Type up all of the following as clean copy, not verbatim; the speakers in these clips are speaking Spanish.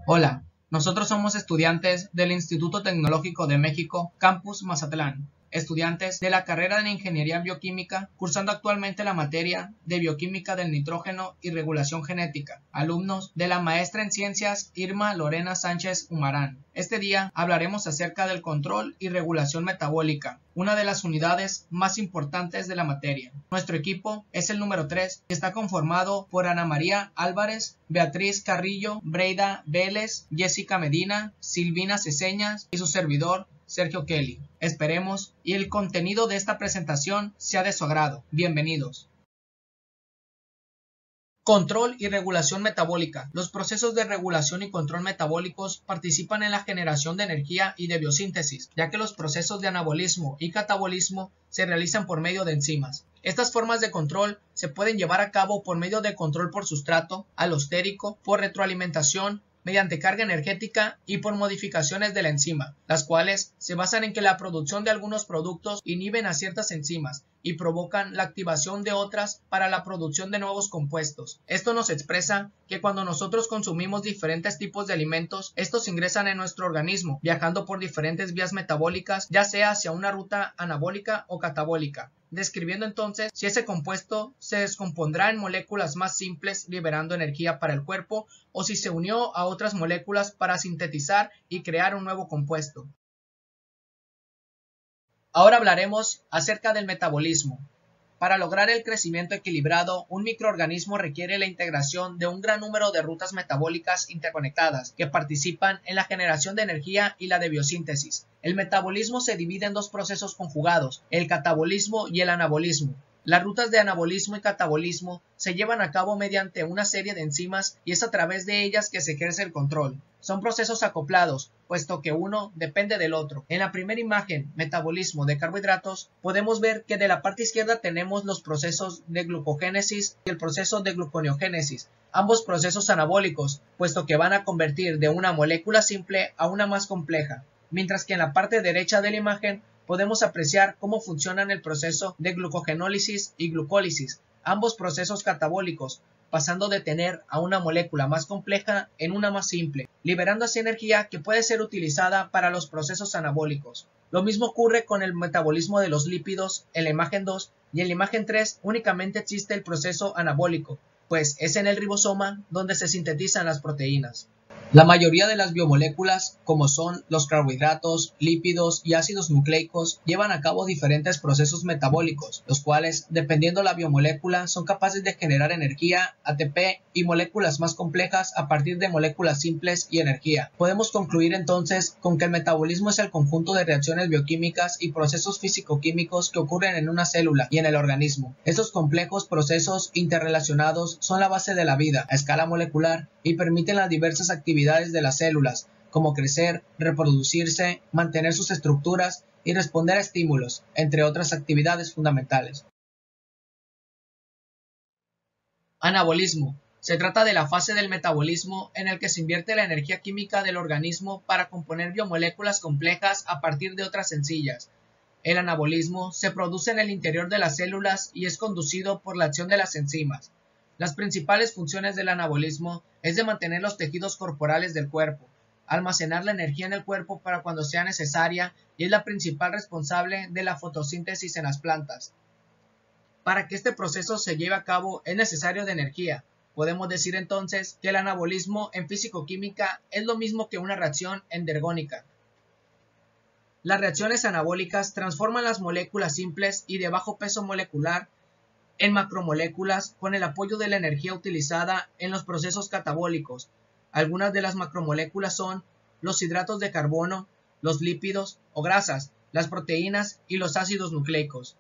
Hola, nosotros somos estudiantes del Instituto Tecnológico de México, Campus Mazatlán, estudiantes de la carrera de Ingeniería Bioquímica, cursando actualmente la materia de Bioquímica del Nitrógeno y Regulación Genética, alumnos de la maestra en Ciencias Irma Lorena Sánchez Humarán. Este día hablaremos acerca del control y regulación metabólica, una de las unidades más importantes de la materia. Nuestro equipo es el número 3 y está conformado por Ana María Álvarez, Beatriz Carrillo, Breida Vélez, Jessica Medina, Silvina Ceseñas y su servidor Sergio Kelly. Esperemos y el contenido de esta presentación sea de su agrado. Bienvenidos. Control y regulación metabólica. Los procesos de regulación y control metabólicos participan en la generación de energía y de biosíntesis, ya que los procesos de anabolismo y catabolismo se realizan por medio de enzimas. Estas formas de control se pueden llevar a cabo por medio de control por sustrato, alostérico, por retroalimentación, mediante carga energética y por modificaciones de la enzima, las cuales se basan en que la producción de algunos productos inhiben a ciertas enzimas y provocan la activación de otras para la producción de nuevos compuestos. Esto nos expresa que cuando nosotros consumimos diferentes tipos de alimentos, estos ingresan en nuestro organismo, viajando por diferentes vías metabólicas, ya sea hacia una ruta anabólica o catabólica, describiendo entonces si ese compuesto se descompondrá en moléculas más simples liberando energía para el cuerpo o si se unió a otras moléculas para sintetizar y crear un nuevo compuesto. Ahora hablaremos acerca del metabolismo. Para lograr el crecimiento equilibrado, un microorganismo requiere la integración de un gran número de rutas metabólicas interconectadas que participan en la generación de energía y la de biosíntesis. El metabolismo se divide en dos procesos conjugados, el catabolismo y el anabolismo. Las rutas de anabolismo y catabolismo se llevan a cabo mediante una serie de enzimas y es a través de ellas que se ejerce el control. Son procesos acoplados, puesto que uno depende del otro. En la primera imagen, metabolismo de carbohidratos, podemos ver que de la parte izquierda tenemos los procesos de glucogénesis y el proceso de gluconeogénesis, ambos procesos anabólicos, puesto que van a convertir de una molécula simple a una más compleja, mientras que en la parte derecha de la imagen podemos apreciar cómo funcionan el proceso de glucogenólisis y glucólisis, ambos procesos catabólicos, pasando de tener a una molécula más compleja en una más simple, liberando así energía que puede ser utilizada para los procesos anabólicos. Lo mismo ocurre con el metabolismo de los lípidos en la imagen 2 y en la imagen 3 únicamente existe el proceso anabólico, pues es en el ribosoma donde se sintetizan las proteínas. La mayoría de las biomoléculas, como son los carbohidratos, lípidos y ácidos nucleicos, llevan a cabo diferentes procesos metabólicos, los cuales, dependiendo la biomolécula, son capaces de generar energía, ATP y moléculas más complejas a partir de moléculas simples y energía. Podemos concluir entonces con que el metabolismo es el conjunto de reacciones bioquímicas y procesos físico-químicos que ocurren en una célula y en el organismo. Estos complejos procesos interrelacionados son la base de la vida a escala molecular y permiten las diversas actividades de las células, como crecer, reproducirse, mantener sus estructuras y responder a estímulos, entre otras actividades fundamentales. Anabolismo. Se trata de la fase del metabolismo en el que se invierte la energía química del organismo para componer biomoléculas complejas a partir de otras sencillas. El anabolismo se produce en el interior de las células y es conducido por la acción de las enzimas. Las principales funciones del anabolismo es de mantener los tejidos corporales del cuerpo, almacenar la energía en el cuerpo para cuando sea necesaria y es la principal responsable de la fotosíntesis en las plantas. Para que este proceso se lleve a cabo es necesario de energía. Podemos decir entonces que el anabolismo en físico-química es lo mismo que una reacción endergónica. Las reacciones anabólicas transforman las moléculas simples y de bajo peso molecular en macromoléculas con el apoyo de la energía utilizada en los procesos catabólicos. Algunas de las macromoléculas son los hidratos de carbono, los lípidos o grasas, las proteínas y los ácidos nucleicos.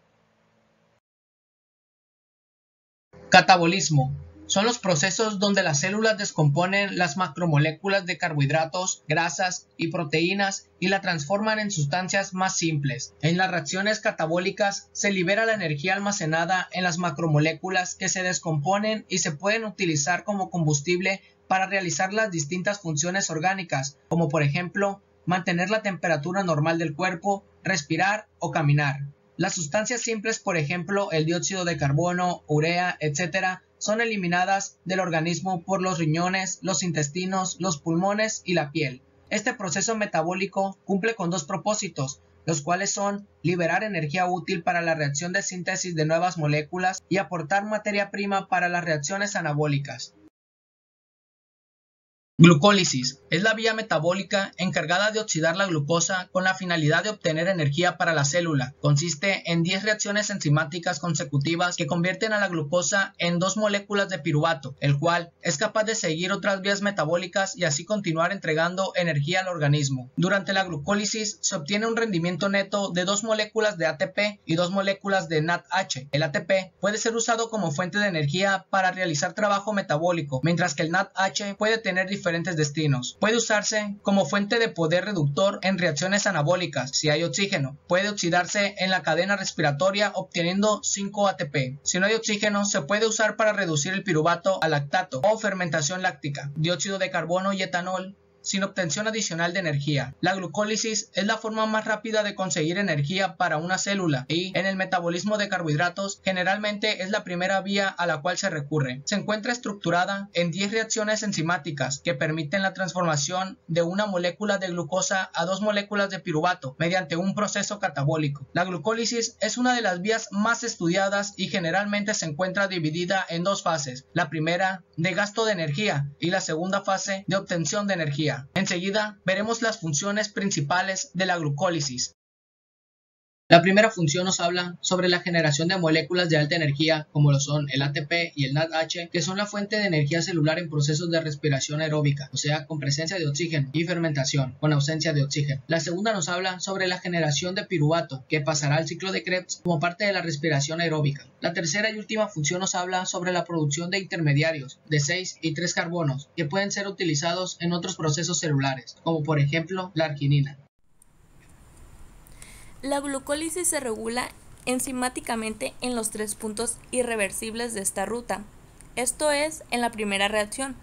Catabolismo. Son los procesos donde las células descomponen las macromoléculas de carbohidratos, grasas y proteínas y la transforman en sustancias más simples. En las reacciones catabólicas se libera la energía almacenada en las macromoléculas que se descomponen y se pueden utilizar como combustible para realizar las distintas funciones orgánicas, como por ejemplo, mantener la temperatura normal del cuerpo, respirar o caminar. Las sustancias simples, por ejemplo, el dióxido de carbono, urea, etc., son eliminadas del organismo por los riñones, los intestinos, los pulmones y la piel. Este proceso metabólico cumple con dos propósitos, los cuales son liberar energía útil para la reacción de síntesis de nuevas moléculas y aportar materia prima para las reacciones anabólicas. Glucólisis es la vía metabólica encargada de oxidar la glucosa con la finalidad de obtener energía para la célula. Consiste en 10 reacciones enzimáticas consecutivas que convierten a la glucosa en 2 moléculas de piruvato, el cual es capaz de seguir otras vías metabólicas y así continuar entregando energía al organismo. Durante la glucólisis se obtiene un rendimiento neto de 2 moléculas de ATP y 2 moléculas de NADH. El ATP puede ser usado como fuente de energía para realizar trabajo metabólico, mientras que el NADH puede tener diferentes destinos. Puede usarse como fuente de poder reductor en reacciones anabólicas si hay oxígeno. Puede oxidarse en la cadena respiratoria obteniendo 5 ATP. Si no hay oxígeno, se puede usar para reducir el piruvato a lactato o fermentación láctica, dióxido de carbono y etanol, sin obtención adicional de energía. La glucólisis es la forma más rápida de conseguir energía para una célula y, en el metabolismo de carbohidratos, generalmente es la primera vía a la cual se recurre. Se encuentra estructurada en 10 reacciones enzimáticas que permiten la transformación de una molécula de glucosa a 2 moléculas de piruvato mediante un proceso catabólico. La glucólisis es una de las vías más estudiadas y generalmente se encuentra dividida en 2 fases. La primera, de gasto de energía, y la segunda fase, de obtención de energía. Enseguida veremos las funciones principales de la glucólisis. La primera función nos habla sobre la generación de moléculas de alta energía, como lo son el ATP y el NADH, que son la fuente de energía celular en procesos de respiración aeróbica, o sea, con presencia de oxígeno, y fermentación, con ausencia de oxígeno. La segunda nos habla sobre la generación de piruvato, que pasará al ciclo de Krebs como parte de la respiración aeróbica. La tercera y última función nos habla sobre la producción de intermediarios de 6 y 3 carbonos, que pueden ser utilizados en otros procesos celulares, como por ejemplo la arginina. La glucólisis se regula enzimáticamente en los 3 puntos irreversibles de esta ruta. Esto es, en la primera reacción,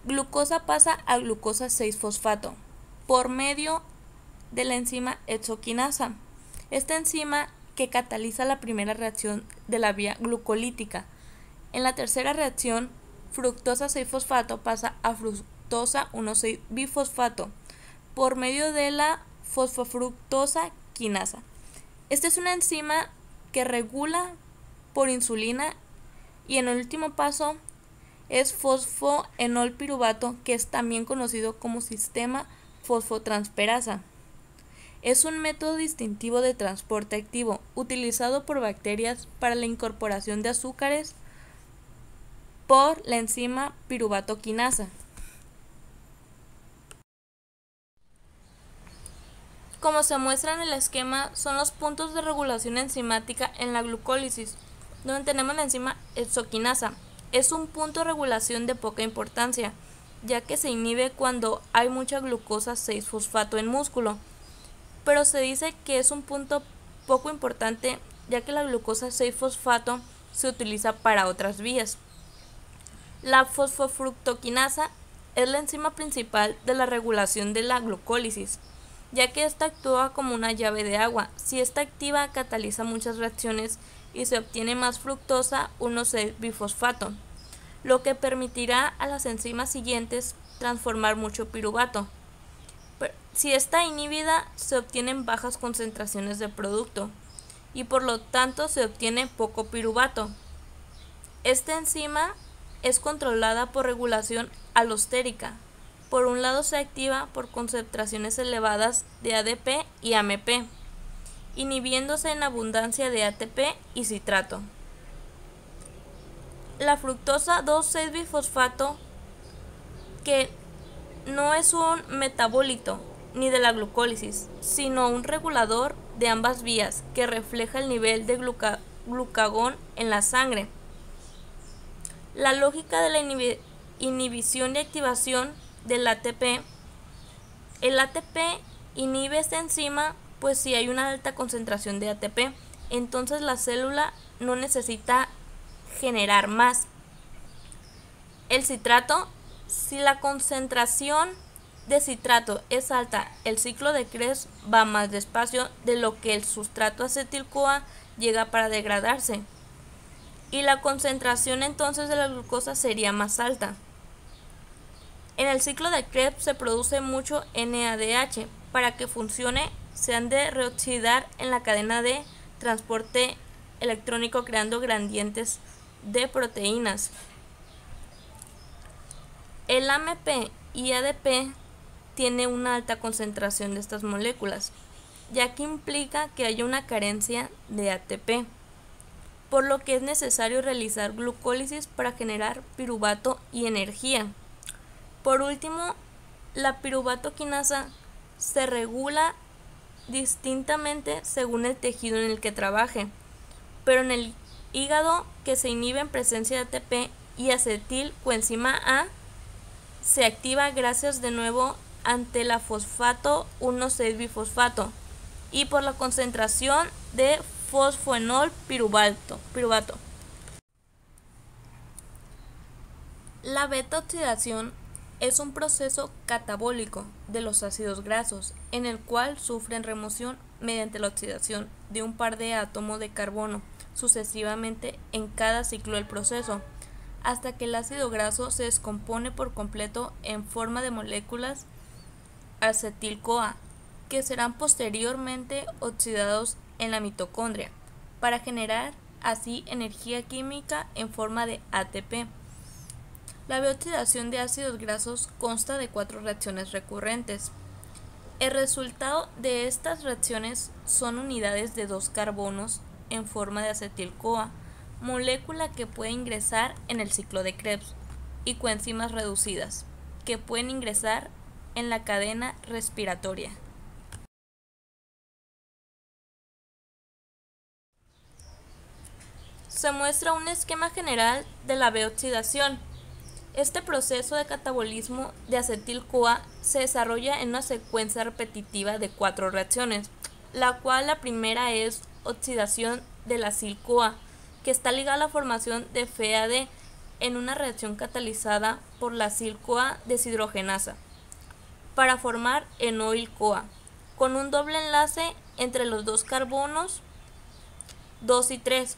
glucosa pasa a glucosa 6-fosfato por medio de la enzima hexoquinasa. Esta enzima que cataliza la primera reacción de la vía glucolítica. En la tercera reacción, fructosa 6-fosfato pasa a fructosa 1,6-bifosfato por medio de la fosfofructosa quinasa. Esta es una enzima que regula por insulina y en el último paso es fosfoenolpiruvato, que es también conocido como sistema fosfotransferasa. Es un método distintivo de transporte activo utilizado por bacterias para la incorporación de azúcares por la enzima piruvato quinasa. Como se muestra en el esquema, son los puntos de regulación enzimática en la glucólisis, donde tenemos la enzima hexoquinasa. Es un punto de regulación de poca importancia, ya que se inhibe cuando hay mucha glucosa 6-fosfato en músculo, pero se dice que es un punto poco importante, ya que la glucosa 6-fosfato se utiliza para otras vías. La fosfofructoquinasa es la enzima principal de la regulación de la glucólisis, ya que esta actúa como una llave de agua. Si está activa, cataliza muchas reacciones y se obtiene más fructosa 1,6-bifosfato, lo que permitirá a las enzimas siguientes transformar mucho piruvato. Si está inhibida, se obtienen bajas concentraciones de producto y por lo tanto se obtiene poco piruvato. Esta enzima es controlada por regulación alostérica. Por un lado se activa por concentraciones elevadas de ADP y AMP, inhibiéndose en abundancia de ATP y citrato. La fructosa 2,6-bifosfato, que no es un metabólito ni de la glucólisis, sino un regulador de ambas vías que refleja el nivel de glucagón en la sangre. La lógica de la inhibición y activación del ATP. El ATP inhibe esta enzima, pues si hay una alta concentración de ATP, entonces la célula no necesita generar más. El citrato, si la concentración de citrato es alta, el ciclo de Krebs va más despacio de lo que el sustrato acetil-CoA llega para degradarse. y la concentración entonces de la glucosa sería más alta. En el ciclo de Krebs se produce mucho NADH. Para que funcione, se han de reoxidar en la cadena de transporte electrónico creando gradientes de proteínas. El AMP y ADP tiene una alta concentración de estas moléculas, ya que implica que haya una carencia de ATP, por lo que es necesario realizar glucólisis para generar piruvato y energía. Por último, la piruvato quinasa se regula distintamente según el tejido en el que trabaje, pero en el hígado, que se inhibe en presencia de ATP y acetil coenzima A, se activa gracias de nuevo ante la fosfato 1,6-bifosfato y por la concentración de fosfoenol piruvato. La beta-oxidación es un proceso catabólico de los ácidos grasos en el cual sufren remoción mediante la oxidación de un par de átomos de carbono sucesivamente en cada ciclo del proceso, hasta que el ácido graso se descompone por completo en forma de moléculas acetil-CoA, que serán posteriormente oxidados en la mitocondria, para generar así energía química en forma de ATP. La bioxidación de ácidos grasos consta de 4 reacciones recurrentes. El resultado de estas reacciones son unidades de 2 carbonos en forma de acetil-CoA, molécula que puede ingresar en el ciclo de Krebs, y coenzimas reducidas, que pueden ingresar en la cadena respiratoria. Se muestra un esquema general de la bioxidación. Este proceso de catabolismo de acetil-CoA se desarrolla en una secuencia repetitiva de 4 reacciones, la cual la primera es oxidación del acil-CoA, que está ligada a la formación de FeAD en una reacción catalizada por la acil-CoA deshidrogenasa, para formar enoil-CoA, con un doble enlace entre los 2 carbonos 2 y 3.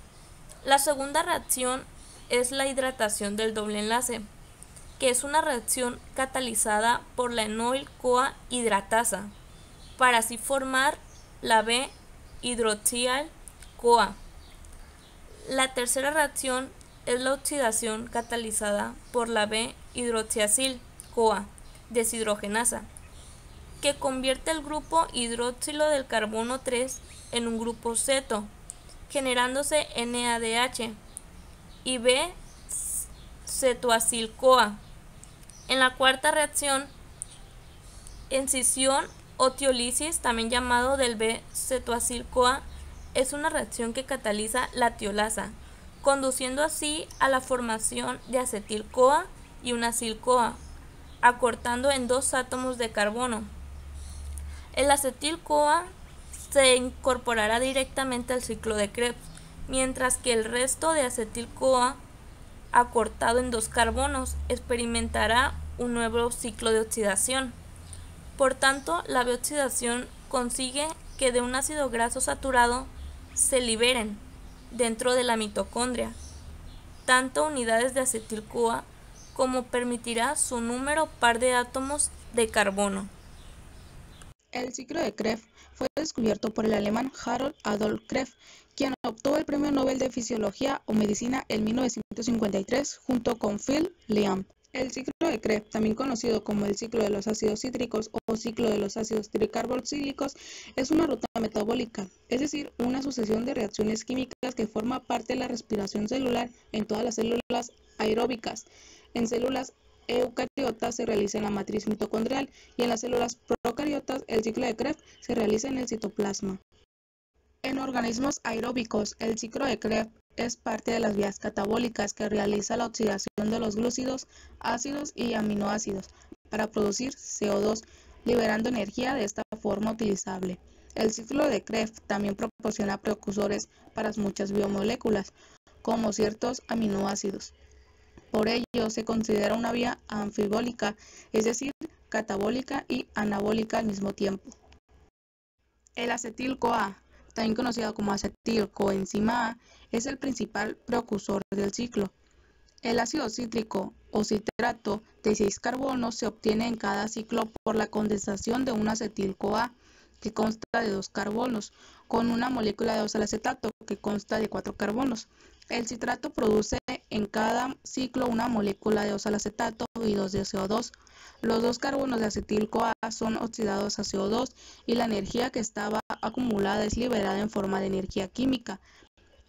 La segunda reacción es la hidratación del doble enlace, que es una reacción catalizada por la enoil-CoA hidratasa, para así formar la B-hidroxial-CoA. La tercera reacción es la oxidación catalizada por la B-hidroxiacil-CoA deshidrogenasa, que convierte el grupo hidroxilo del carbono 3 en un grupo ceto, generándose NADH y B-cetoacil-CoA. En la cuarta reacción, escisión o tiólisis, también llamado del B-cetoacil-CoA, es una reacción que cataliza la tiolasa, conduciendo así a la formación de acetil-CoA y un acil-CoA, acortando en 2 átomos de carbono. El acetil-CoA se incorporará directamente al ciclo de Krebs, mientras que el resto de acetil-CoA, acortado en 2 carbonos, experimentará un nuevo ciclo de oxidación. Por tanto, la bioxidación consigue que de un ácido graso saturado se liberen dentro de la mitocondria tanto unidades de acetil-CoA como permitirá su número par de átomos de carbono. El ciclo de Krebs fue descubierto por el alemán Harold Adolf Krebs, quien obtuvo el Premio Nobel de Fisiología o Medicina en 1953 junto con Phil Liam. El ciclo de Krebs, también conocido como el ciclo de los ácidos cítricos o ciclo de los ácidos tricarboxílicos, es una ruta metabólica, es decir, una sucesión de reacciones químicas que forma parte de la respiración celular en todas las células aeróbicas. En células eucariotas se realiza en la matriz mitocondrial y en las células procariotas el ciclo de Krebs se realiza en el citoplasma. En organismos aeróbicos, el ciclo de Krebs es parte de las vías catabólicas que realiza la oxidación de los glúcidos, ácidos y aminoácidos para producir CO2, liberando energía de esta forma utilizable. El ciclo de Krebs también proporciona precursores para muchas biomoléculas, como ciertos aminoácidos. Por ello, se considera una vía anfibólica, es decir, catabólica y anabólica al mismo tiempo. El acetil-CoA también conocida como acetilcoenzima A, es el principal precursor del ciclo. El ácido cítrico o citrato de 6 carbonos se obtiene en cada ciclo por la condensación de un acetil-CoA, que consta de 2 carbonos, con una molécula de oxalacetato, que consta de 4 carbonos. El citrato produce en cada ciclo una molécula de oxalacetato y 2 de CO2. Los 2 carbonos de acetil-CoA son oxidados a CO2 y la energía que estaba acumulada es liberada en forma de energía química,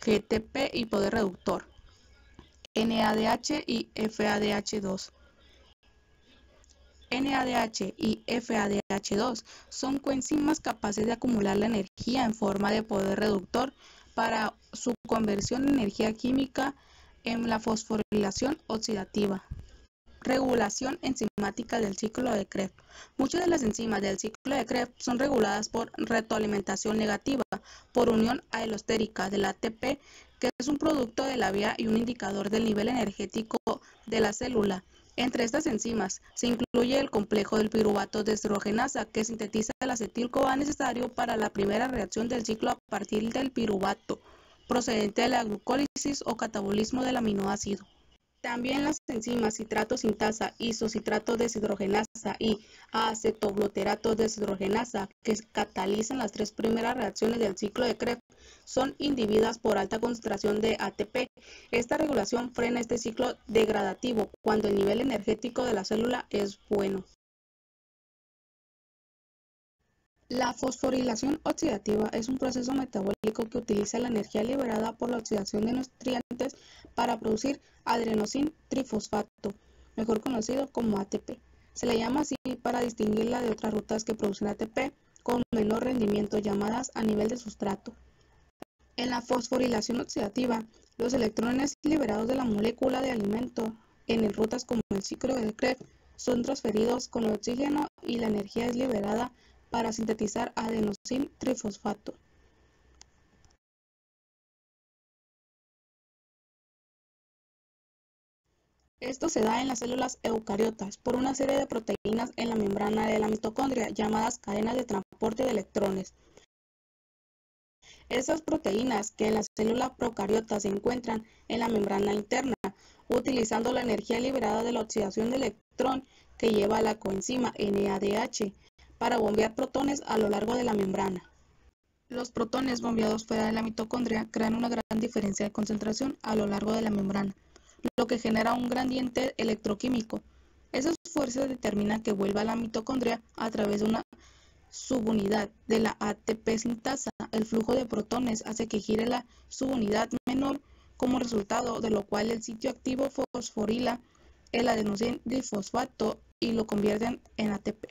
GTP y poder reductor, NADH y FADH2. NADH y FADH2 son coenzimas capaces de acumular la energía en forma de poder reductor para su conversión en energía química en la fosforilación oxidativa. Regulación enzimática del ciclo de Krebs. Muchas de las enzimas del ciclo de Krebs son reguladas por retroalimentación negativa, por unión alostérica del ATP, que es un producto de la vía y un indicador del nivel energético de la célula. Entre estas enzimas se incluye el complejo del piruvato deshidrogenasa, que sintetiza el acetil-CoA necesario para la primera reacción del ciclo a partir del piruvato, procedente de la glucólisis o catabolismo del aminoácido. También las enzimas citrato sintasa, isocitrato deshidrogenasa y acetoglutarato deshidrogenasa, que catalizan las 3 primeras reacciones del ciclo de Krebs, son inhibidas por alta concentración de ATP. Esta regulación frena este ciclo degradativo cuando el nivel energético de la célula es bueno. La fosforilación oxidativa es un proceso metabólico que utiliza la energía liberada por la oxidación de nutrientes para producir adenosin trifosfato, mejor conocido como ATP. Se le llama así para distinguirla de otras rutas que producen ATP con menor rendimiento, llamadas a nivel de sustrato. En la fosforilación oxidativa, los electrones liberados de la molécula de alimento en rutas como el ciclo de Krebs son transferidos con el oxígeno y la energía es liberada para sintetizar adenosin trifosfato. Esto se da en las células eucariotas por una serie de proteínas en la membrana de la mitocondria llamadas cadenas de transporte de electrones. Esas proteínas que en la célula procariota se encuentran en la membrana interna, utilizando la energía liberada de la oxidación del electrón que lleva a la coenzima NADH para bombear protones a lo largo de la membrana. Los protones bombeados fuera de la mitocondria crean una gran diferencia de concentración a lo largo de la membrana, lo que genera un gradiente electroquímico. Esas fuerzas determinan que vuelva a la mitocondria a través de una subunidad de la ATP sintasa. El flujo de protones hace que gire la subunidad menor, como resultado de lo cual el sitio activo fosforila el adenosin difosfato y lo convierten en ATP.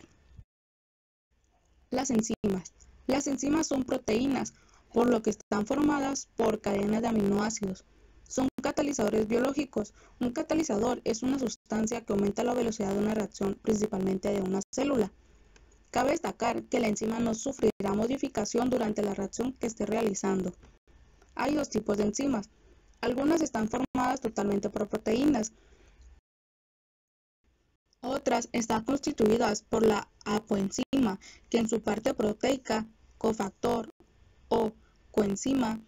Las enzimas. Las enzimas son proteínas, por lo que están formadas por cadenas de aminoácidos. Son catalizadores biológicos. Un catalizador es una sustancia que aumenta la velocidad de una reacción, principalmente de una célula. Cabe destacar que la enzima no sufrirá modificación durante la reacción que esté realizando. Hay 2 tipos de enzimas. Algunas están formadas totalmente por proteínas. Otras están constituidas por la apoenzima, que en su parte proteica, cofactor o coenzima,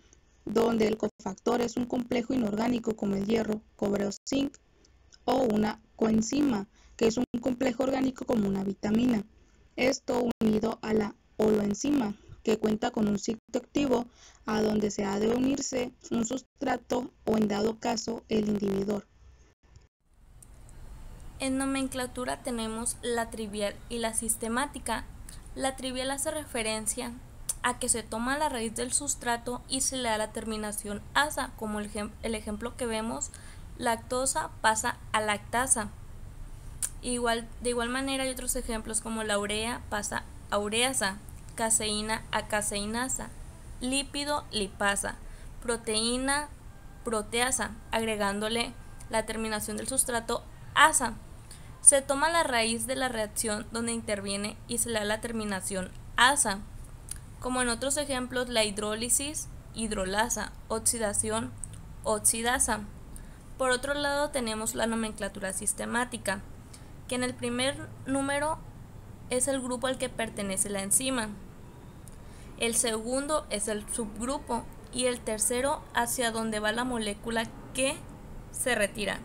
donde el cofactor es un complejo inorgánico como el hierro, cobre o zinc, o una coenzima, que es un complejo orgánico como una vitamina. Esto unido a la holoenzima, que cuenta con un sitio activo a donde se ha de unirse un sustrato o, en dado caso, el inhibidor. En nomenclatura tenemos la trivial y la sistemática. La trivial hace referencia a que se toma la raíz del sustrato y se le da la terminación asa, como el ejemplo que vemos, lactosa pasa a lactasa. De igual manera hay otros ejemplos como la urea pasa a ureasa, caseína a caseinasa, lípido lipasa, proteína proteasa, agregándole la terminación del sustrato asa. Se toma la raíz de la reacción donde interviene y se le da la terminación asa, como en otros ejemplos la hidrólisis, hidrolasa, oxidación, oxidasa. Por otro lado tenemos la nomenclatura sistemática, que en el primer número es el grupo al que pertenece la enzima. el segundo es el subgrupo y el tercero hacia donde va la molécula que se retira.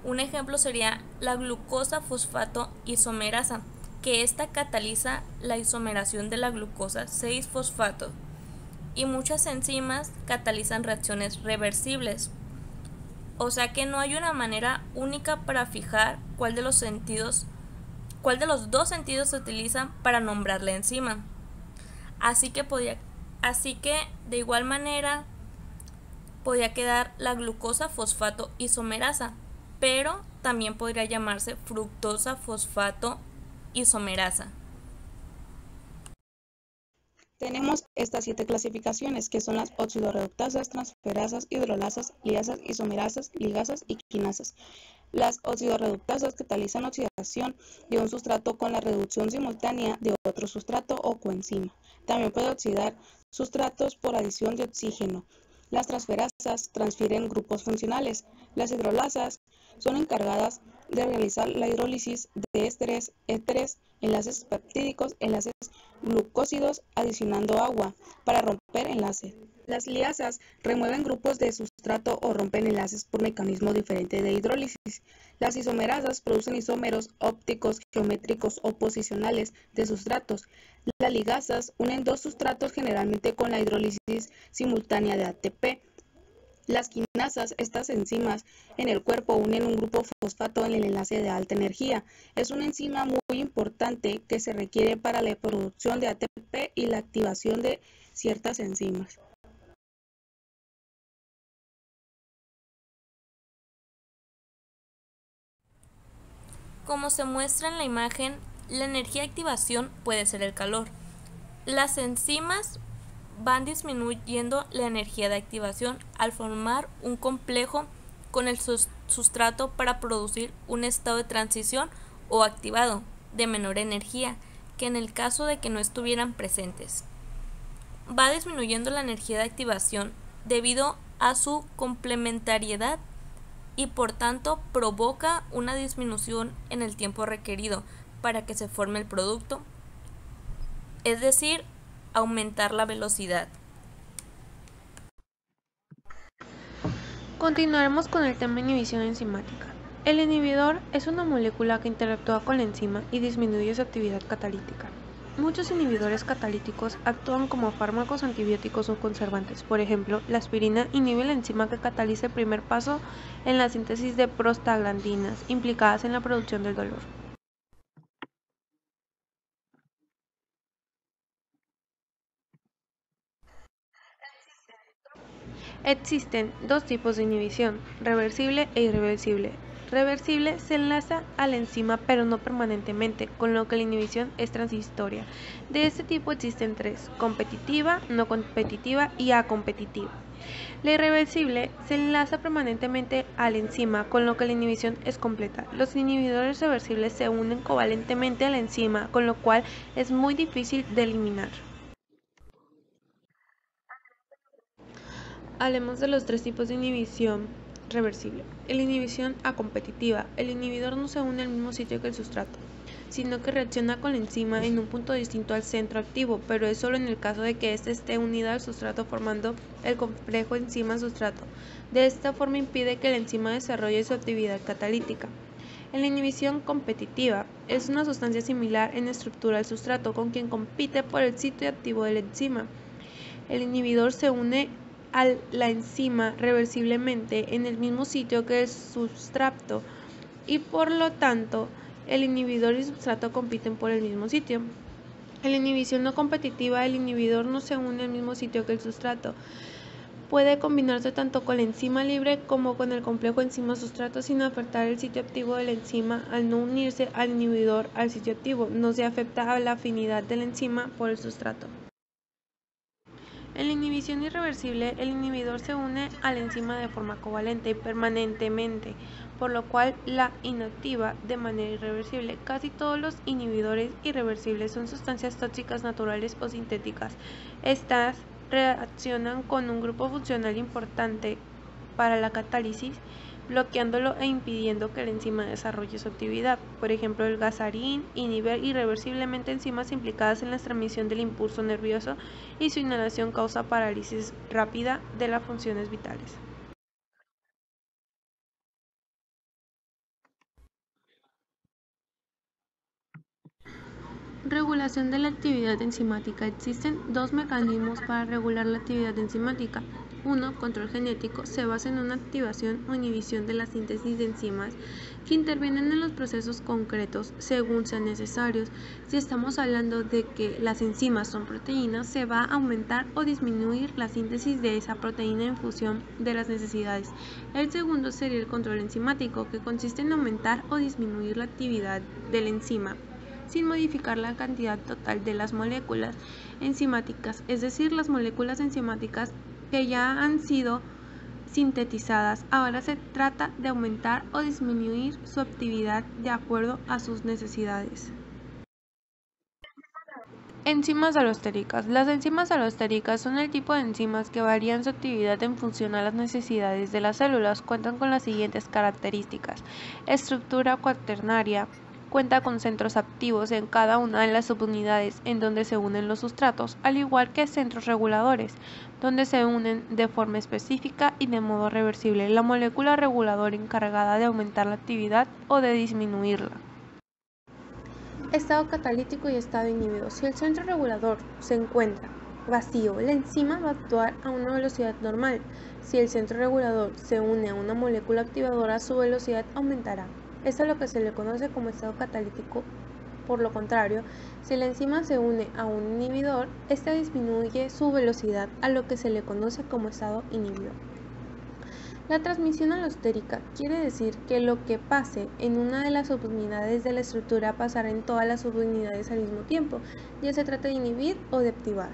Un ejemplo sería la glucosa fosfato isomerasa, que esta cataliza la isomeración de la glucosa 6-fosfato, y muchas enzimas catalizan reacciones reversibles. O sea que no hay una manera única para fijar cuál de los dos sentidos se utiliza para nombrar la enzima. Así que de igual manera podía quedar la glucosa fosfato isomerasa, pero también podría llamarse fructosa fosfato isomerasa. Tenemos estas 7 clasificaciones, que son las oxidorreductasas, transferasas, hidrolasas, liasas, isomerasas, ligasas y quinasas. Las oxidorreductasas catalizan oxidación de un sustrato con la reducción simultánea de otro sustrato o coenzima. También puede oxidar sustratos por adición de oxígeno. Las transferasas transfieren grupos funcionales. Las hidrolasas son encargadas de realizar la hidrólisis de ésteres, enlaces peptídicos, enlaces glucósidos, adicionando agua para romper enlaces. Las liasas remueven grupos de sustrato o rompen enlaces por mecanismo diferente de hidrólisis. Las isomerasas producen isómeros ópticos, geométricos o posicionales de sustratos. Las ligasas unen dos sustratos generalmente con la hidrólisis simultánea de ATP. Las quinasas, estas enzimas en el cuerpo, unen un grupo fosfato en el enlace de alta energía. Es una enzima muy importante que se requiere para la producción de ATP y la activación de ciertas enzimas. Como se muestra en la imagen, la energía de activación puede ser el calor. Las enzimas van disminuyendo la energía de activación al formar un complejo con el sustrato para producir un estado de transición o activado de menor energía que en el caso de que no estuvieran presentes. Va disminuyendo la energía de activación debido a su complementariedad y por tanto provoca una disminución en el tiempo requerido para que se forme el producto, es decir, aumentar la velocidad. Continuaremos con el tema inhibición enzimática. El inhibidor es una molécula que interactúa con la enzima y disminuye su actividad catalítica. Muchos inhibidores catalíticos actúan como fármacos antibióticos o conservantes. Por ejemplo, la aspirina inhibe la enzima que cataliza el primer paso en la síntesis de prostaglandinas implicadas en la producción del dolor. Existen dos tipos de inhibición, reversible e irreversible. Reversible se enlaza a la enzima pero no permanentemente, con lo que la inhibición es transitoria. De este tipo existen tres: competitiva, no competitiva y acompetitiva. La irreversible se enlaza permanentemente a la enzima, con lo que la inhibición es completa. Los inhibidores reversibles se unen covalentemente a la enzima, con lo cual es muy difícil de eliminar. Hablemos de los tres tipos de inhibición reversible. La inhibición acompetitiva. El inhibidor no se une al mismo sitio que el sustrato, sino que reacciona con la enzima en un punto distinto al centro activo, pero es solo en el caso de que éste esté unido al sustrato formando el complejo enzima-sustrato. De esta forma impide que la enzima desarrolle su actividad catalítica. En la inhibición competitiva, es una sustancia similar en estructura al sustrato con quien compite por el sitio activo de la enzima. El inhibidor se une a la enzima reversiblemente en el mismo sitio que el sustrato y por lo tanto el inhibidor y el sustrato compiten por el mismo sitio. En la inhibición no competitiva, el inhibidor no se une al mismo sitio que el sustrato. Puede combinarse tanto con la enzima libre como con el complejo enzima-sustrato sin afectar el sitio activo de la enzima. Al no unirse al inhibidor al sitio activo, no se afecta a la afinidad de la enzima por el sustrato. En la inhibición irreversible, el inhibidor se une a la enzima de forma covalente y permanentemente, por lo cual la inactiva de manera irreversible. Casi todos los inhibidores irreversibles son sustancias tóxicas naturales o sintéticas. Estas reaccionan con un grupo funcional importante para la catálisis, bloqueándolo e impidiendo que la enzima desarrolle su actividad. Por ejemplo, el gazarín inhibe irreversiblemente enzimas implicadas en la transmisión del impulso nervioso y su inhalación causa parálisis rápida de las funciones vitales. Regulación de la actividad enzimática. Existen dos mecanismos para regular la actividad enzimática. Uno, control genético, se basa en una activación o inhibición de la síntesis de enzimas que intervienen en los procesos concretos según sean necesarios. Si estamos hablando de que las enzimas son proteínas, se va a aumentar o disminuir la síntesis de esa proteína en función de las necesidades. El segundo sería el control enzimático, que consiste en aumentar o disminuir la actividad de la enzima sin modificar la cantidad total de las moléculas enzimáticas, es decir, las moléculas enzimáticas que ya han sido sintetizadas. Ahora se trata de aumentar o disminuir su actividad de acuerdo a sus necesidades. Enzimas alostéricas. Las enzimas alostéricas son el tipo de enzimas que varían su actividad en función a las necesidades de las células. Cuentan con las siguientes características: estructura cuaternaria. Cuenta con centros activos en cada una de las subunidades en donde se unen los sustratos, al igual que centros reguladores, donde se unen de forma específica y de modo reversible la molécula reguladora encargada de aumentar la actividad o de disminuirla. Estado catalítico y estado inhibido. Si el centro regulador se encuentra vacío, la enzima va a actuar a una velocidad normal. Si el centro regulador se une a una molécula activadora, su velocidad aumentará. Esto es lo que se le conoce como estado catalítico. Por lo contrario, si la enzima se une a un inhibidor, ésta disminuye su velocidad, a lo que se le conoce como estado inhibido. La transmisión alostérica quiere decir que lo que pase en una de las subunidades de la estructura pasará en todas las subunidades al mismo tiempo, ya se trata de inhibir o de activar.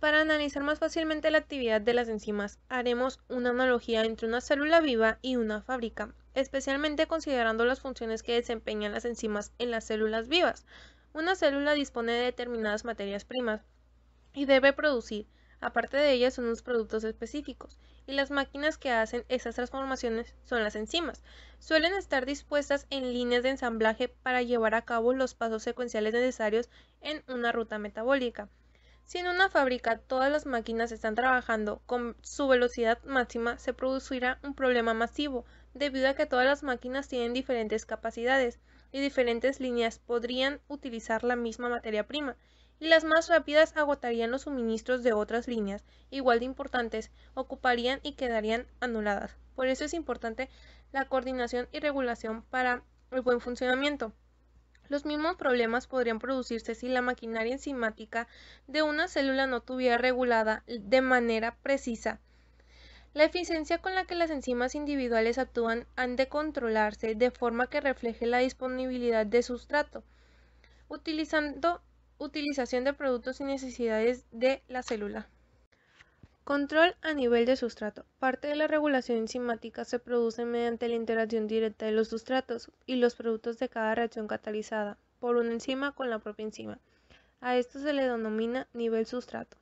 Para analizar más fácilmente la actividad de las enzimas, haremos una analogía entre una célula viva y una fábrica, especialmente considerando las funciones que desempeñan las enzimas en las células vivas. Una célula dispone de determinadas materias primas y debe producir, aparte de ellas, unos productos específicos, y las máquinas que hacen esas transformaciones son las enzimas. Suelen estar dispuestas en líneas de ensamblaje para llevar a cabo los pasos secuenciales necesarios en una ruta metabólica. Si en una fábrica todas las máquinas están trabajando con su velocidad máxima, se producirá un problema masivo, debido a que todas las máquinas tienen diferentes capacidades y diferentes líneas podrían utilizar la misma materia prima, y las más rápidas agotarían los suministros de otras líneas, igual de importantes, ocuparían y quedarían anuladas. Por eso es importante la coordinación y regulación para el buen funcionamiento. Los mismos problemas podrían producirse si la maquinaria enzimática de una célula no estuviera regulada de manera precisa. La eficiencia con la que las enzimas individuales actúan han de controlarse de forma que refleje la disponibilidad de sustrato, utilización de productos y necesidades de la célula. Control a nivel de sustrato. Parte de la regulación enzimática se produce mediante la interacción directa de los sustratos y los productos de cada reacción catalizada por una enzima con la propia enzima. A esto se le denomina nivel sustrato.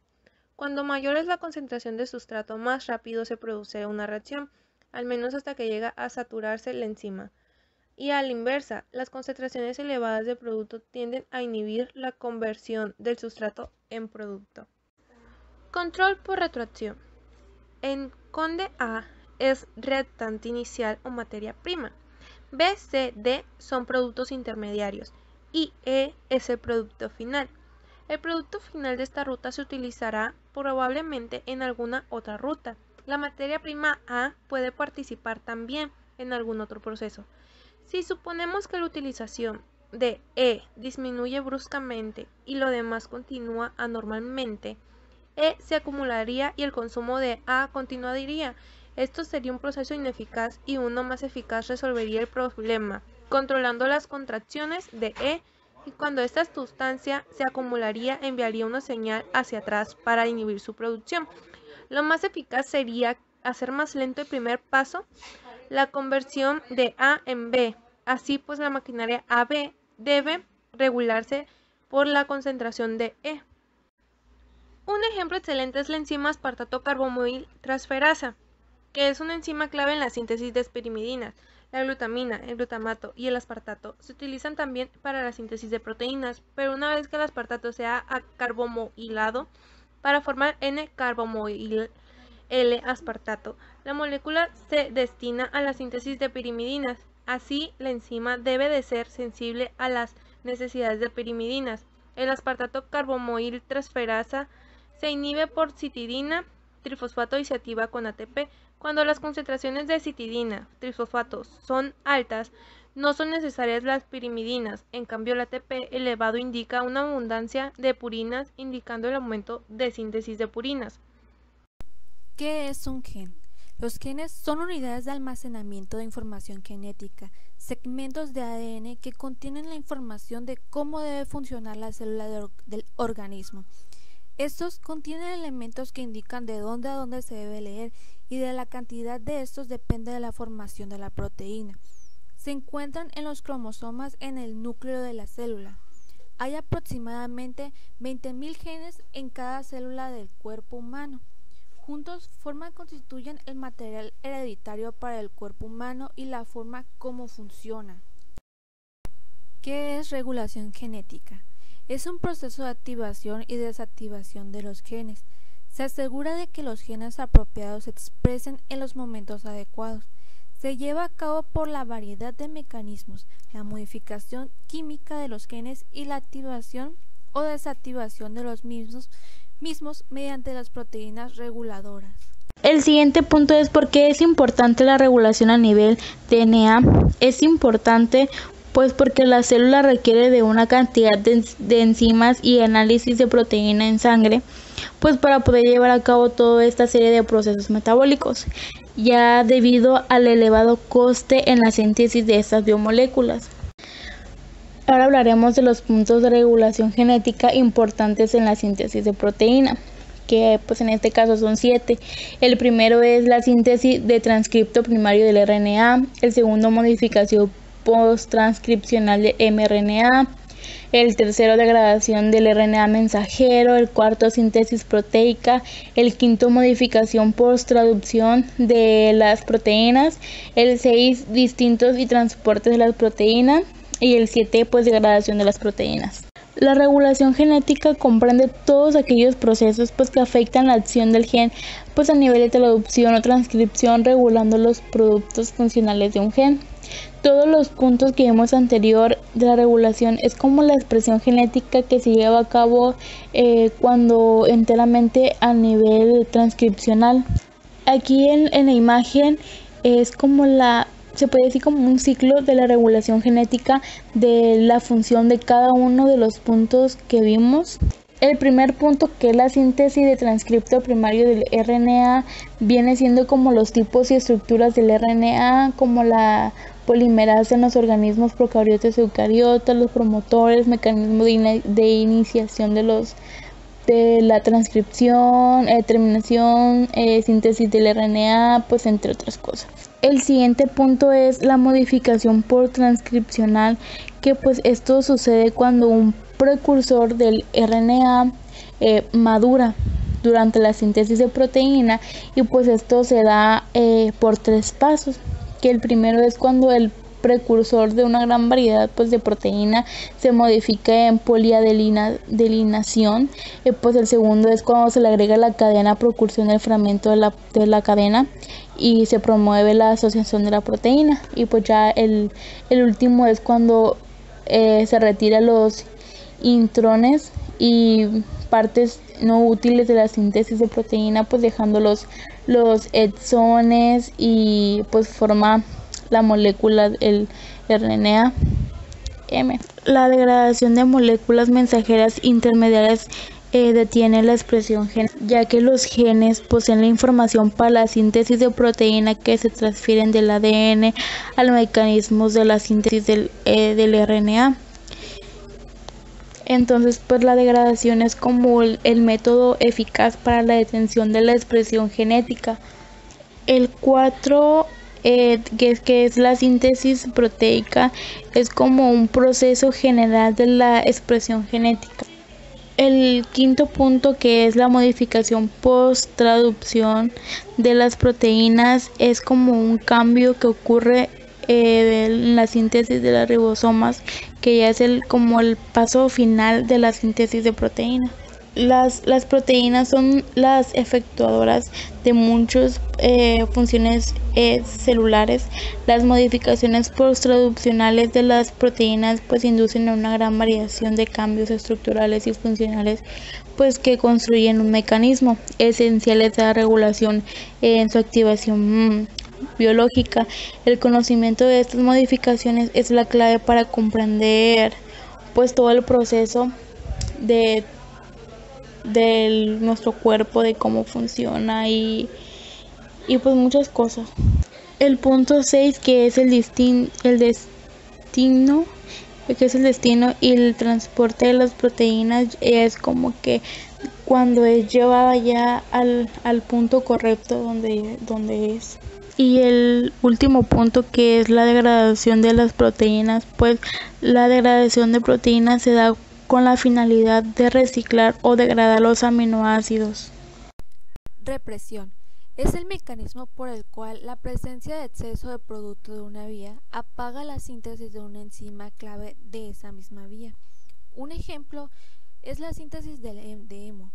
Cuando mayor es la concentración de sustrato, más rápido se produce una reacción, al menos hasta que llega a saturarse la enzima. Y a la inversa, las concentraciones elevadas de producto tienden a inhibir la conversión del sustrato en producto. Control por retroacción. En conde A es reactante inicial o materia prima. B, C, D son productos intermediarios y E es el producto final. El producto final de esta ruta se utilizará probablemente en alguna otra ruta. La materia prima A puede participar también en algún otro proceso. Si suponemos que la utilización de E disminuye bruscamente y lo demás continúa anormalmente, E se acumularía y el consumo de A continuaría. Esto sería un proceso ineficaz y uno más eficaz resolvería el problema, controlando las contracciones de E, y cuando esta sustancia se acumularía enviaría una señal hacia atrás para inhibir su producción. Lo más eficaz sería hacer más lento el primer paso, la conversión de A en B. Así pues la maquinaria AB debe regularse por la concentración de E. Un ejemplo excelente es la enzima aspartato carbomoil transferasa, que es una enzima clave en la síntesis de pirimidinas. La glutamina, el glutamato y el aspartato se utilizan también para la síntesis de proteínas, pero una vez que el aspartato sea carbomoilado para formar N-carbomoil L-aspartato, la molécula se destina a la síntesis de pirimidinas. Así, la enzima debe de ser sensible a las necesidades de pirimidinas. El aspartato carbomoil transferasa se inhibe por citidina, trifosfato y se activa con ATP. Cuando las concentraciones de citidina, trifosfatos son altas, no son necesarias las pirimidinas. En cambio, el ATP elevado indica una abundancia de purinas, indicando el aumento de síntesis de purinas. ¿Qué es un gen? Los genes son unidades de almacenamiento de información genética, segmentos de ADN que contienen la información de cómo debe funcionar la célula del organismo. Estos contienen elementos que indican de dónde a dónde se debe leer y de la cantidad de estos depende de la formación de la proteína. Se encuentran en los cromosomas en el núcleo de la célula. Hay aproximadamente 20.000 genes en cada célula del cuerpo humano. Juntos constituyen el material hereditario para el cuerpo humano y la forma como funciona. ¿Qué es regulación genética? Es un proceso de activación y desactivación de los genes. Se asegura de que los genes apropiados se expresen en los momentos adecuados. Se lleva a cabo por la variedad de mecanismos, la modificación química de los genes y la activación o desactivación de los mismos mediante las proteínas reguladoras. El siguiente punto es por qué es importante la regulación a nivel DNA. Es importante pues porque la célula requiere de una cantidad de enzimas y análisis de proteína en sangre, pues para poder llevar a cabo toda esta serie de procesos metabólicos, ya debido al elevado coste en la síntesis de estas biomoléculas. Ahora hablaremos de los puntos de regulación genética importantes en la síntesis de proteína, que pues en este caso son 7. El primero es la síntesis de transcripto primario del RNA, el segundo modificación post-transcripcional de mRNA, el tercero degradación del RNA mensajero, el cuarto síntesis proteica, el quinto modificación post-traducción de las proteínas, el 6 distintos y transportes de las proteínas y el 7 pues degradación de las proteínas. La regulación genética comprende todos aquellos procesos pues que afectan la acción del gen pues a nivel de traducción o transcripción, regulando los productos funcionales de un gen. Todos los puntos que vimos anterior de la regulación es como la expresión genética que se lleva a cabo cuando enteramente a nivel transcripcional. Aquí en la imagen es como se puede decir como un ciclo de la regulación genética de la función de cada uno de los puntos que vimos. El primer punto, que es la síntesis de transcripto primario del RNA, viene siendo como los tipos y estructuras del RNA, como la polimerasa en los organismos procariotas y eucariotas, los promotores, mecanismos de iniciación de la transcripción, terminación, síntesis del RNA, pues entre otras cosas. El siguiente punto es la modificación por transcripcional, que pues esto sucede cuando un precursor del RNA madura durante la síntesis de proteína, y pues esto se da por 3 pasos, que el primero es cuando el precursor de una gran variedad pues de proteína se modifica en poliadelinación, pues el segundo es cuando se le agrega la cadena propulsión del fragmento de la cadena y se promueve la asociación de la proteína, y pues ya el último es cuando se retira los intrones y partes no útiles de la síntesis de proteína, pues dejando los exones y pues forma la molécula, el RNA M. La degradación de moléculas mensajeras intermediarias detiene la expresión genética, ya que los genes poseen la información para la síntesis de proteína que se transfieren del ADN a los mecanismos de la síntesis del RNA. Entonces, pues la degradación es como el método eficaz para la detención de la expresión genética. El 4, que es la síntesis proteica, es como un proceso general de la expresión genética. El quinto punto, que es la modificación post-traducción de las proteínas, es como un cambio que ocurre en la síntesis de las ribosomas, que ya es como el paso final de la síntesis de proteínas. Las proteínas son las efectuadoras de muchas funciones celulares. Las modificaciones posttraduccionales de las proteínas pues inducen a una gran variación de cambios estructurales y funcionales pues que construyen un mecanismo esenciales de la regulación en su activación biológica. El conocimiento de estas modificaciones es la clave para comprender pues todo el proceso de nuestro cuerpo, de cómo funciona y pues muchas cosas. El punto 6, que es el destino y el transporte de las proteínas, es como que cuando es llevada ya al punto correcto donde es. Y el último punto, que es la degradación de las proteínas, pues la degradación de proteínas se da con la finalidad de reciclar o degradar los aminoácidos. Represión. Es el mecanismo por el cual la presencia de exceso de producto de una vía apaga la síntesis de una enzima clave de esa misma vía. Un ejemplo es la síntesis de hemo.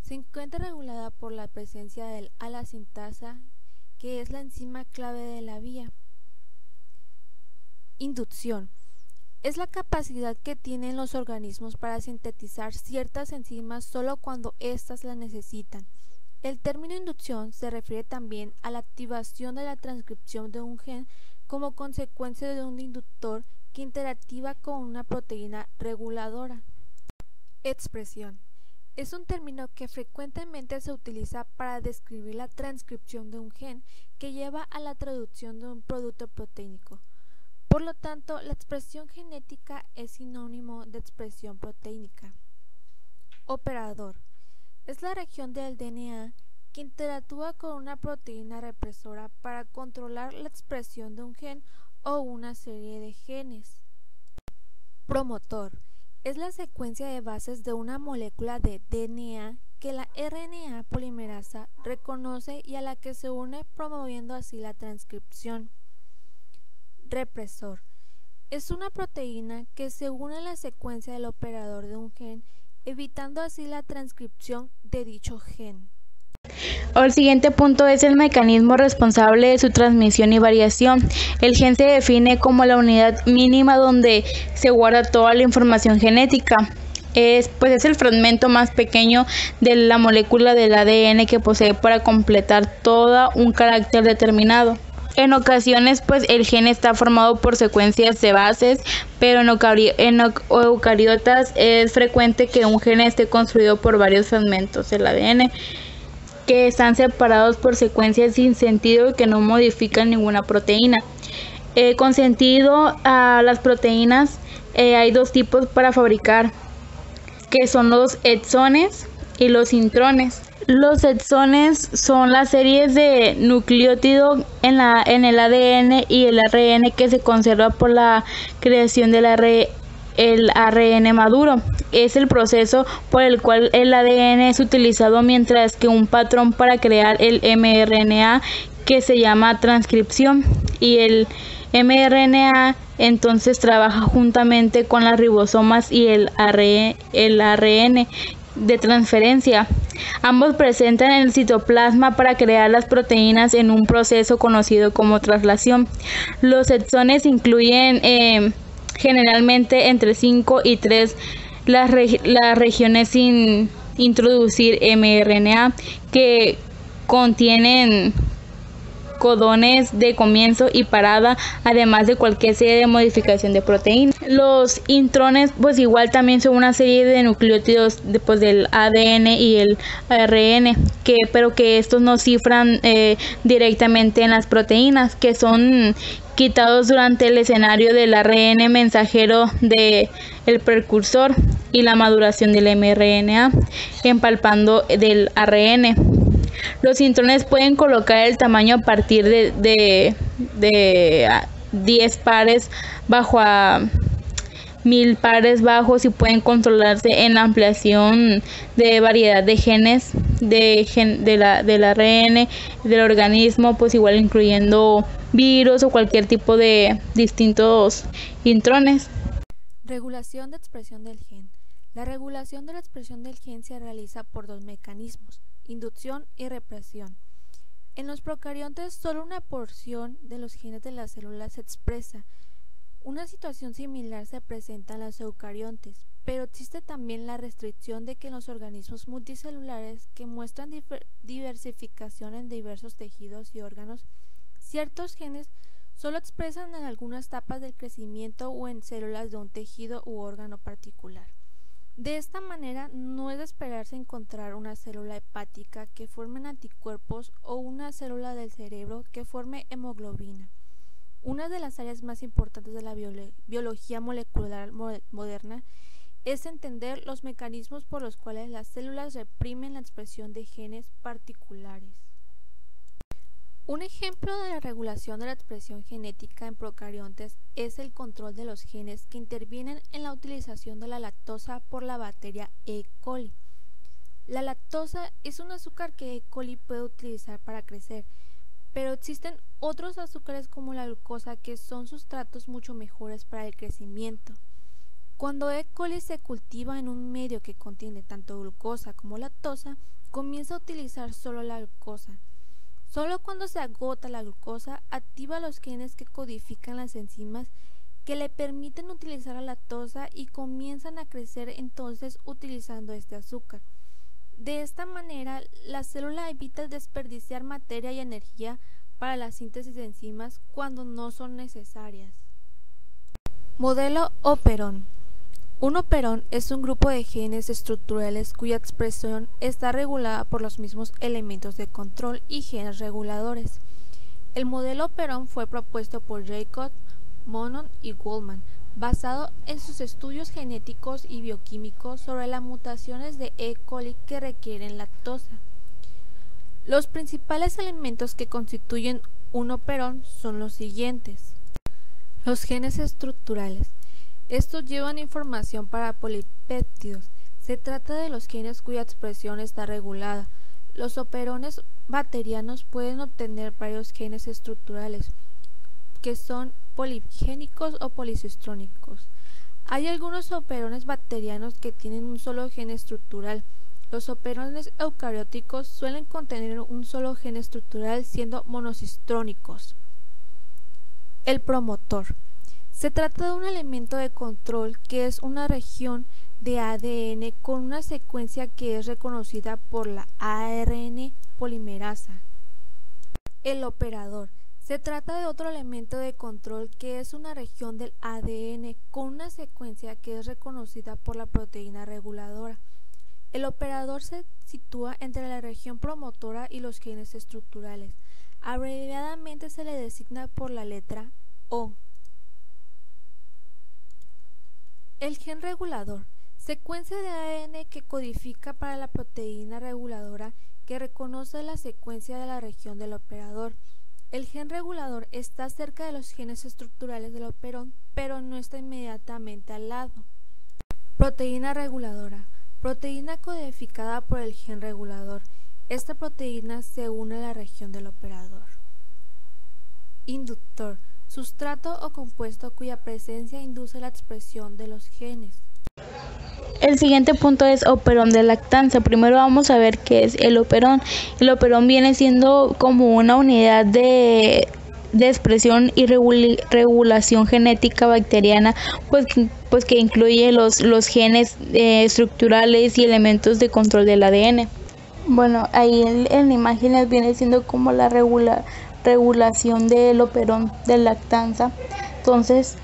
Se encuentra regulada por la presencia del ala-sintasa, que es la enzima clave de la vía. Inducción. Es la capacidad que tienen los organismos para sintetizar ciertas enzimas solo cuando éstas las necesitan. El término inducción se refiere también a la activación de la transcripción de un gen como consecuencia de un inductor que interactúa con una proteína reguladora. Expresión. Es un término que frecuentemente se utiliza para describir la transcripción de un gen que lleva a la traducción de un producto proteínico. Por lo tanto, la expresión genética es sinónimo de expresión proteínica. Operador. Es la región del DNA que interactúa con una proteína represora para controlar la expresión de un gen o una serie de genes. Promotor. Es la secuencia de bases de una molécula de DNA que la RNA polimerasa reconoce y a la que se une, promoviendo así la transcripción. Represor. Es una proteína que se une a la secuencia del operador de un gen, evitando así la transcripción de dicho gen. El siguiente punto es el mecanismo responsable de su transmisión y variación. El gen se define como la unidad mínima donde se guarda toda la información genética. Es el fragmento más pequeño de la molécula del ADN que posee para completar todo un carácter determinado. En ocasiones, el gen está formado por secuencias de bases, pero en eucariotas es frecuente que un gen esté construido por varios fragmentos del ADN que están separados por secuencias sin sentido y que no modifican ninguna proteína. Con sentido a las proteínas hay dos tipos para fabricar, que son los exones y los intrones. Los exones son las series de nucleótidos en el ADN y el ARN que se conserva por la creación del ARN maduro. Es el proceso por el cual el ADN es utilizado, mientras que un patrón para crear el mRNA, que se llama transcripción, y el mRNA entonces trabaja juntamente con las ribosomas y el ARN de transferencia. Ambos presentan el citoplasma para crear las proteínas en un proceso conocido como traslación. Los exones incluyen generalmente entre 5 y 3 las regiones sin introducir mRNA, que contienen codones de comienzo y parada, además de cualquier serie de modificación de proteína. Los intrones igual también son una serie de nucleótidos del ADN y el ARN, pero que estos no cifran directamente en las proteínas, que son quitados durante el escenario del ARN mensajero del precursor y la maduración del mRNA, empalpando del ARN. Los intrones pueden colocar el tamaño a partir de 10 pares bajo 1000 pares bajos y pueden controlarse en la ampliación de variedad de genes del ARN del organismo, pues igual incluyendo virus o cualquier tipo de distintos intrones. Regulación de expresión del gen. La regulación de la expresión del gen se realiza por dos mecanismos: inducción y represión. En los procariontes, solo una porción de los genes de las células se expresa. Una situación similar se presenta en los eucariontes, pero existe también la restricción de que en los organismos multicelulares que muestran diversificación en diversos tejidos y órganos, ciertos genes solo expresan en algunas etapas del crecimiento o en células de un tejido u órgano particular. De esta manera, no es de esperarse encontrar una célula hepática que forme anticuerpos o una célula del cerebro que forme hemoglobina. Una de las áreas más importantes de la biología molecular moderna es entender los mecanismos por los cuales las células reprimen la expresión de genes particulares. Un ejemplo de la regulación de la expresión genética en procariontes es el control de los genes que intervienen en la utilización de la lactosa por la bacteria E. coli. La lactosa es un azúcar que E. coli puede utilizar para crecer, pero existen otros azúcares como la glucosa que son sustratos mucho mejores para el crecimiento. Cuando E. coli se cultiva en un medio que contiene tanto glucosa como lactosa, comienza a utilizar solo la glucosa. Solo cuando se agota la glucosa, activa los genes que codifican las enzimas que le permiten utilizar la lactosa y comienzan a crecer entonces utilizando este azúcar. De esta manera, la célula evita desperdiciar materia y energía para la síntesis de enzimas cuando no son necesarias. Modelo operón. Un operón es un grupo de genes estructurales cuya expresión está regulada por los mismos elementos de control y genes reguladores. El modelo operón fue propuesto por Jacob, Monon y Goldman, basado en sus estudios genéticos y bioquímicos sobre las mutaciones de E. coli que requieren lactosa. Los principales elementos que constituyen un operón son los siguientes. Los genes estructurales. Estos llevan información para polipéptidos. Se trata de los genes cuya expresión está regulada. Los operones bacterianos pueden obtener varios genes estructurales, que son poligénicos o policistrónicos. Hay algunos operones bacterianos que tienen un solo gen estructural. Los operones eucarióticos suelen contener un solo gen estructural, siendo monocistrónicos. El promotor. Se trata de un elemento de control que es una región de ADN con una secuencia que es reconocida por la ARN polimerasa. El operador. Se trata de otro elemento de control que es una región del ADN con una secuencia que es reconocida por la proteína reguladora. El operador se sitúa entre la región promotora y los genes estructurales. Abreviadamente se le designa por la letra O. El gen regulador. Secuencia de ADN que codifica para la proteína reguladora que reconoce la secuencia de la región del operador. El gen regulador está cerca de los genes estructurales del operón, pero no está inmediatamente al lado. Proteína reguladora. Proteína codificada por el gen regulador. Esta proteína se une a la región del operador. Inductor. Sustrato o compuesto cuya presencia induce la expresión de los genes. El siguiente punto es operón de lactanza. Primero vamos a ver qué es el operón. El operón viene siendo como una unidad de expresión y regulación genética bacteriana, pues que incluye los genes estructurales y elementos de control del ADN. Bueno, ahí en imágenes viene siendo como la regulación del operón de lactanza. Entonces,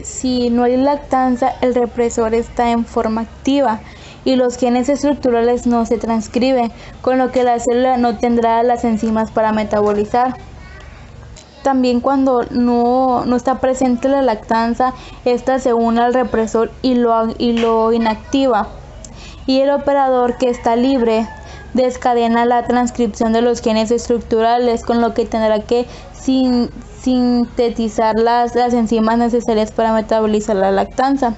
si no hay lactanza, el represor está en forma activa y los genes estructurales no se transcriben, con lo que la célula no tendrá las enzimas para metabolizar. También cuando no está presente la lactanza, esta se une al represor y lo inactiva. Y el operador, que está libre, descadena la transcripción de los genes estructurales, con lo que tendrá que sintetizar las enzimas necesarias para metabolizar la lactanza.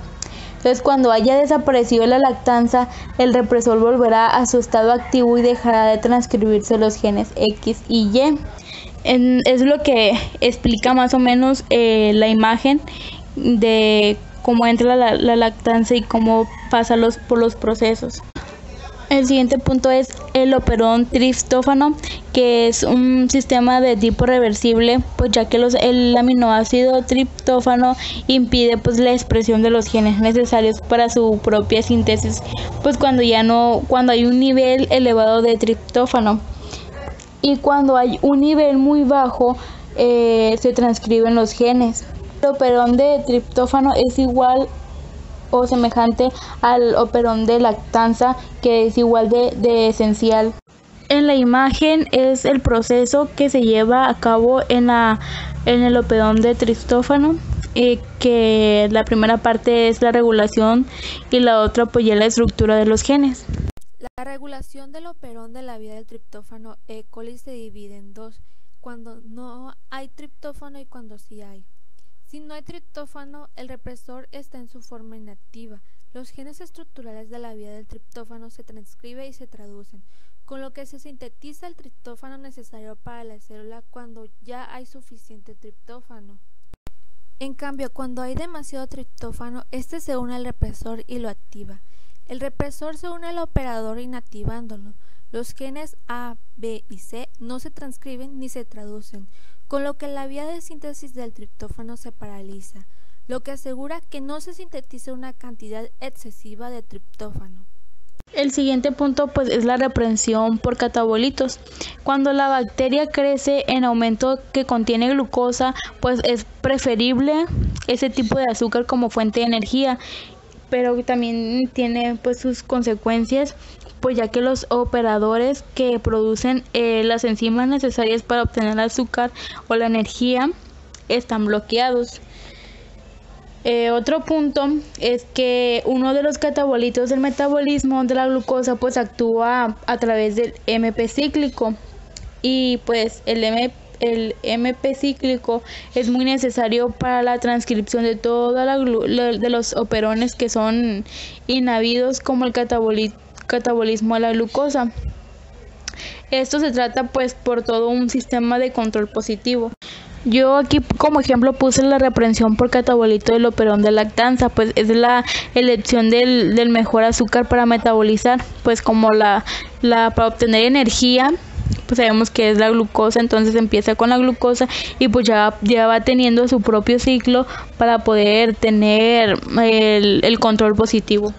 Entonces, cuando haya desaparecido la lactasa, el represor volverá a su estado activo y dejará de transcribirse los genes X y Y. Es lo que explica más o menos la imagen de cómo entra la lactasa y cómo pasa por los procesos. El siguiente punto es el operón triptófano, que es un sistema de tipo reversible, pues ya que el aminoácido triptófano impide pues la expresión de los genes necesarios para su propia síntesis, pues cuando hay un nivel elevado de triptófano, y cuando hay un nivel muy bajo se transcriben los genes. El operón de triptófano es igual o semejante al operón de lactasa, que es igual de esencial. En la imagen es el proceso que se lleva a cabo en el operón de triptófano, que la primera parte es la regulación y la otra pues ya la estructura de los genes. La regulación del operón de la vía del triptófano E. coli se divide en dos: cuando no hay triptófano y cuando sí hay. Si no hay triptófano, el represor está en su forma inactiva. Los genes estructurales de la vía del triptófano se transcriben y se traducen, con lo que se sintetiza el triptófano necesario para la célula cuando ya hay suficiente triptófano. En cambio, cuando hay demasiado triptófano, este se une al represor y lo activa. El represor se une al operador inactivándolo. Los genes A, B y C no se transcriben ni se traducen, con lo que la vía de síntesis del triptófano se paraliza, lo que asegura que no se sintetice una cantidad excesiva de triptófano. El siguiente punto pues es la reprensión por catabolitos. Cuando la bacteria crece en aumento que contiene glucosa, pues es preferible ese tipo de azúcar como fuente de energía, pero también tiene pues sus consecuencias, pues ya que los operadores que producen las enzimas necesarias para obtener el azúcar o la energía están bloqueados. Otro punto es que uno de los catabolitos del metabolismo de la glucosa pues actúa a través del MP cíclico, y pues el MP cíclico es muy necesario para la transcripción de toda de los operones que son inhabidos, como el catabolismo de la glucosa. Esto se trata pues por todo un sistema de control positivo. Yo aquí como ejemplo puse la reprensión por catabolito del operón de lactasa, pues es la elección del mejor azúcar para metabolizar, pues como para obtener energía, pues sabemos que es la glucosa, entonces empieza con la glucosa y pues ya va teniendo su propio ciclo para poder tener el control positivo.